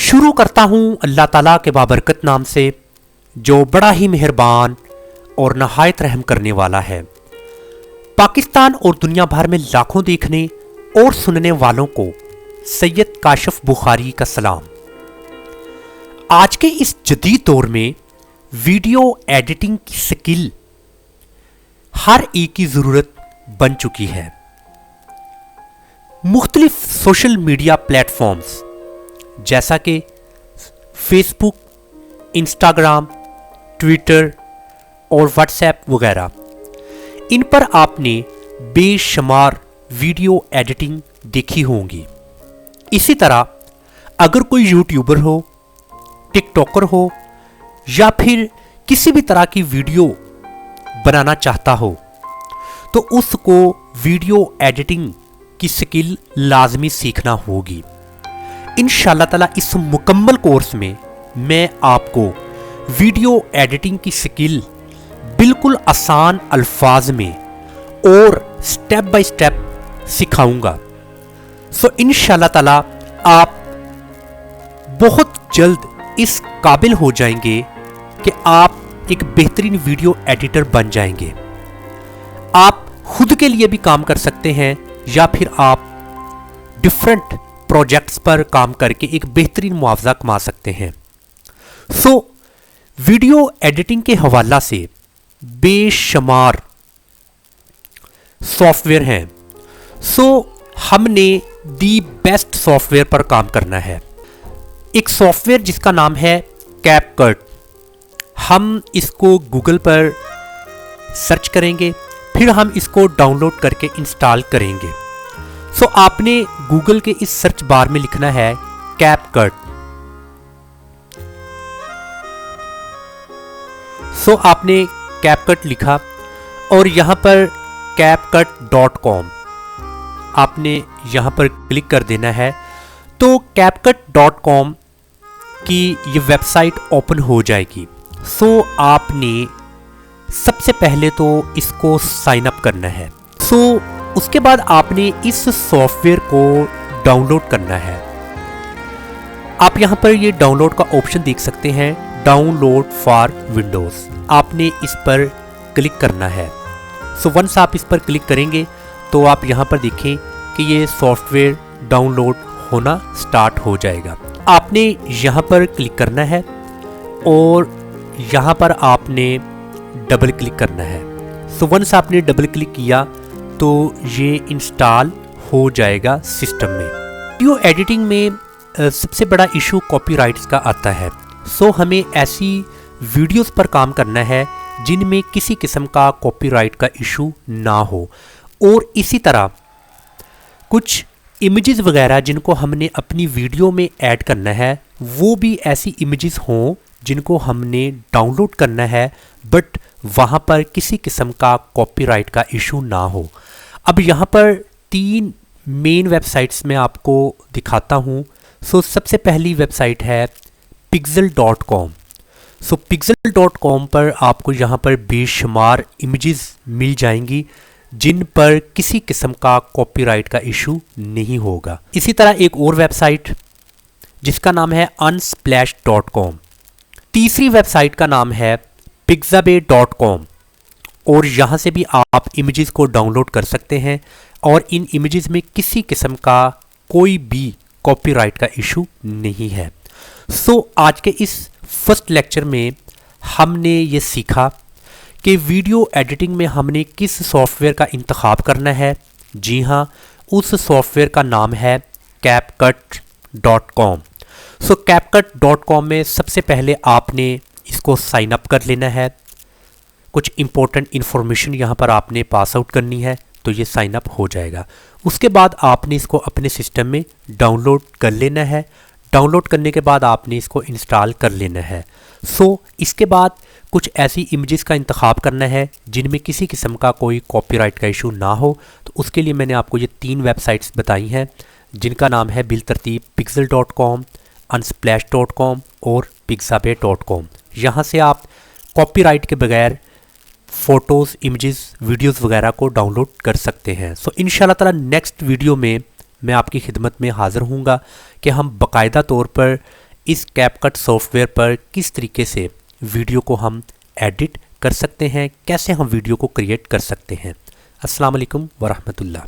शुरू करता हूँ अल्लाह ताला के बाबरकत नाम से, जो बड़ा ही मेहरबान और नहायत रहम करने वाला है। पाकिस्तान और दुनिया भर में लाखों देखने और सुनने वालों को सैयद काशिफ बुखारी का सलाम। आज के इस जदीद दौर में वीडियो एडिटिंग की स्किल हर एक की ज़रूरत बन चुकी है। मुख्तलिफ सोशल मीडिया प्लेटफॉर्म्स जैसा कि फेसबुक, इंस्टाग्राम, ट्विटर और व्हाट्सएप वगैरह, इन पर आपने बेशुमार वीडियो एडिटिंग देखी होंगी। इसी तरह अगर कोई यूट्यूबर हो, टिकटॉकर हो या फिर किसी भी तरह की वीडियो बनाना चाहता हो तो उसको वीडियो एडिटिंग की स्किल लाजमी सीखना होगी। इंशाअल्लाह ताला इस मुकम्मल कोर्स में मैं आपको वीडियो एडिटिंग की स्किल बिल्कुल आसान अल्फाज में और स्टेप बाय स्टेप सिखाऊंगा। सो इंशाअल्लाह ताला आप बहुत जल्द इस काबिल हो जाएंगे कि आप एक बेहतरीन वीडियो एडिटर बन जाएंगे। आप खुद के लिए भी काम कर सकते हैं या फिर आप डिफरेंट प्रोजेक्ट्स पर काम करके एक बेहतरीन मुआवजा कमा सकते हैं। सो वीडियो एडिटिंग के हवाला से बेशुमार सॉफ्टवेयर हैं। सो हमने दी बेस्ट सॉफ्टवेयर पर काम करना है। एक सॉफ्टवेयर जिसका नाम है कैपकट, हम इसको गूगल पर सर्च करेंगे, फिर हम इसको डाउनलोड करके इंस्टॉल करेंगे। सो आपने गूगल के इस सर्च बार में लिखना है कैपकट। सो आपने कैपकट लिखा और यहां पर CapCut.com आपने यहां पर क्लिक कर देना है। तो CapCut.com की ये वेबसाइट ओपन हो जाएगी। सो आपने सबसे पहले तो इसको साइन अप करना है। सो उसके बाद आपने इस सॉफ्टवेयर को डाउनलोड करना है। आप यहां पर ये डाउनलोड का ऑप्शन देख सकते हैं, डाउनलोड फॉर विंडोज। आपने इस पर क्लिक करना है। सो वंस आप इस पर क्लिक करेंगे तो आप यहां पर देखें कि ये सॉफ्टवेयर डाउनलोड होना स्टार्ट हो जाएगा। आपने यहां पर क्लिक करना है और यहां पर आपने डबल क्लिक करना है। सो वंस आपने डबल क्लिक किया तो ये इंस्टॉल हो जाएगा सिस्टम में। वीडियो एडिटिंग में सबसे बड़ा इशू कॉपीराइट्स का आता है। सो हमें ऐसी वीडियोस पर काम करना है जिनमें किसी किस्म का कॉपीराइट का इशू ना हो, और इसी तरह कुछ इमेजेस वगैरह जिनको हमने अपनी वीडियो में ऐड करना है वो भी ऐसी इमेजेस हों जिनको हमने डाउनलोड करना है बट वहाँ पर किसी किस्म का कॉपीराइट का इशू ना हो। अब यहाँ पर 3 मेन वेबसाइट्स में आपको दिखाता हूँ। सो सबसे पहली वेबसाइट है pixel.com। सो pixel.com पर आपको यहाँ पर बेशुमार इमेजेस मिल जाएंगी जिन पर किसी किस्म का कॉपीराइट का इशू नहीं होगा। इसी तरह एक और वेबसाइट जिसका नाम है unsplash.com। तीसरी वेबसाइट का नाम है pixabay.com और यहाँ से भी आप इमेजेस को डाउनलोड कर सकते हैं और इन इमेजेस में किसी किस्म का कोई भी कॉपीराइट का इशू नहीं है। सो आज के इस फर्स्ट लेक्चर में हमने ये सीखा कि वीडियो एडिटिंग में हमने किस सॉफ्टवेयर का इंतखाब करना है। जी हाँ, उस सॉफ्टवेयर का नाम है CapCut.com। सो CapCut.com में सबसे पहले आपने इसको साइन अप कर लेना है। कुछ इंपॉर्टेंट इन्फॉर्मेशन यहाँ पर आपने पास आउट करनी है तो ये साइन अप हो जाएगा। उसके बाद आपने इसको अपने सिस्टम में डाउनलोड कर लेना है। डाउनलोड करने के बाद आपने इसको इंस्टॉल कर लेना है। सो इसके बाद कुछ ऐसी इमेजेस का इंतखाब करना है जिनमें किसी किस्म का कोई कॉपीराइट का इशू ना हो। तो उसके लिए मैंने आपको ये 3 वेबसाइट्स बताई हैं जिनका नाम है बिलतरतीब pixel.com, unsplash.com और pixabay.com। यहाँ से आप कॉपीराइट के बगैर फ़ोटोज़, इमेजेस, वीडियोस वगैरह को डाउनलोड कर सकते हैं। सो इंशाल्लाह ताला नेक्स्ट वीडियो में मैं आपकी खिदमत में हाज़िर हूँगा कि हम बाकायदा तौर पर इस कैपकट सॉफ्टवेयर पर किस तरीके से वीडियो को हम एडिट कर सकते हैं, कैसे हम वीडियो को क्रिएट कर सकते हैं। अस्सलाम वालेकुम वरहमतुल्लाह।